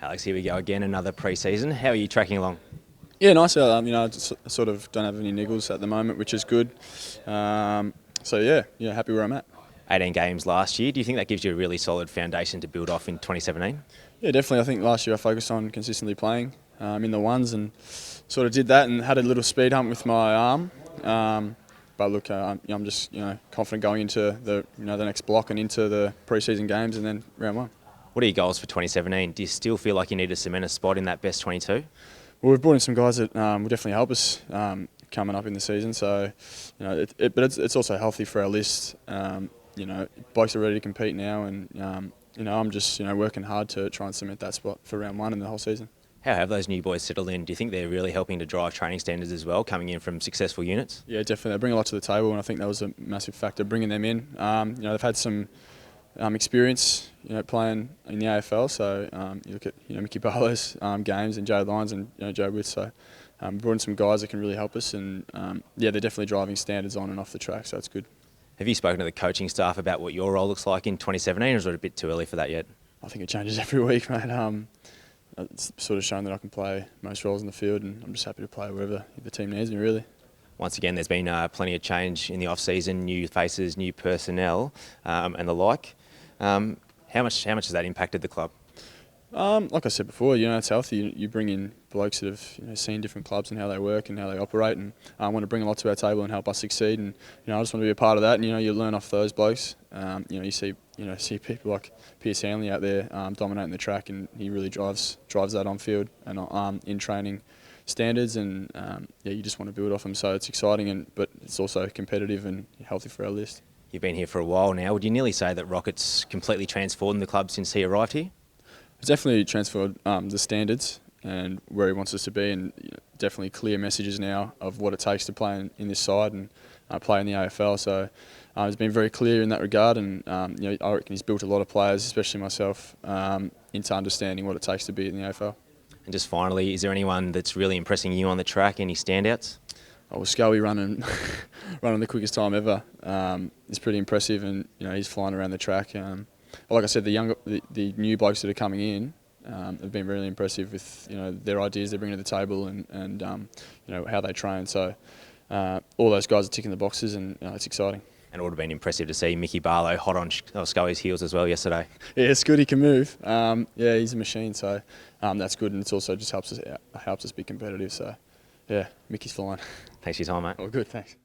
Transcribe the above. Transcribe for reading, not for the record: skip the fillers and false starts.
Alex, here we go again, another pre-season. How are you tracking along? Yeah, nice. I sort of don't have any niggles at the moment, which is good. So yeah, happy where I'm at. 18 games last year. Do you think that gives you a really solid foundation to build off in 2017? Yeah, definitely. I think last year I focused on consistently playing in the ones and sort of did that and had a little speed hump with my arm. But look, I'm just confident going into the next block and into the pre-season games and then round one. What are your goals for 2017? Do you still feel like you need to cement a spot in that best 22? Well, we've brought in some guys that will definitely help us coming up in the season. So, but it's also healthy for our list. Blokes are ready to compete now, and I'm just working hard to try and cement that spot for round one and the whole season. How have those new boys settled in? Do you think they're really helping to drive training standards as well, coming in from successful units? Yeah, definitely. They bring a lot to the table, and I think that was a massive factor bringing them in. They've had some experience, playing in the AFL. So you look at Mickey Barlow's games and Joe Lyons and Joe Witt. So brought in some guys that can really help us, and they're definitely driving standards on and off the track. So it's good. Have you spoken to the coaching staff about what your role looks like in 2017, or is it a bit too early for that yet? I think it changes every week, mate. It's sort of shown that I can play most roles in the field, and I'm just happy to play wherever the team needs me, really. Once again, there's been plenty of change in the off-season, new faces, new personnel, and the like. How much has that impacted the club? Like I said before, it's healthy. You bring in blokes that have seen different clubs and how they work and how they operate, and want to bring a lot to our table and help us succeed. And I just want to be a part of that. And you learn off those blokes. You see people like Pierce Hanley out there dominating the track, and he really drives that on field and in training standards. And you just want to build off him. So it's exciting, but it's also competitive and healthy for our list. You've been here for a while now. Would you nearly say that Rocket's completely transformed the club since he arrived here? It's definitely transferred the standards and where he wants us to be, and definitely clear messages now of what it takes to play in this side and play in the AFL. So he's been very clear in that regard, and I reckon he's built a lot of players, especially myself, into understanding what it takes to be in the AFL. And just finally, is there anyone that's really impressing you on the track? Any standouts? Oh, well, Scully running the quickest time ever is pretty impressive, and he's flying around the track. Like I said, the new blokes that are coming in have been really impressive with their ideas they bring to the table and how they train. So all those guys are ticking the boxes, and it's exciting. And it would have been impressive to see Mickey Barlow hot on Scully's heels as well yesterday. Yeah, it's good. He can move. He's a machine. So that's good, and it's also just helps us be competitive. So yeah, Mickey's flying. Thanks for your time, mate. Oh, good. Thanks.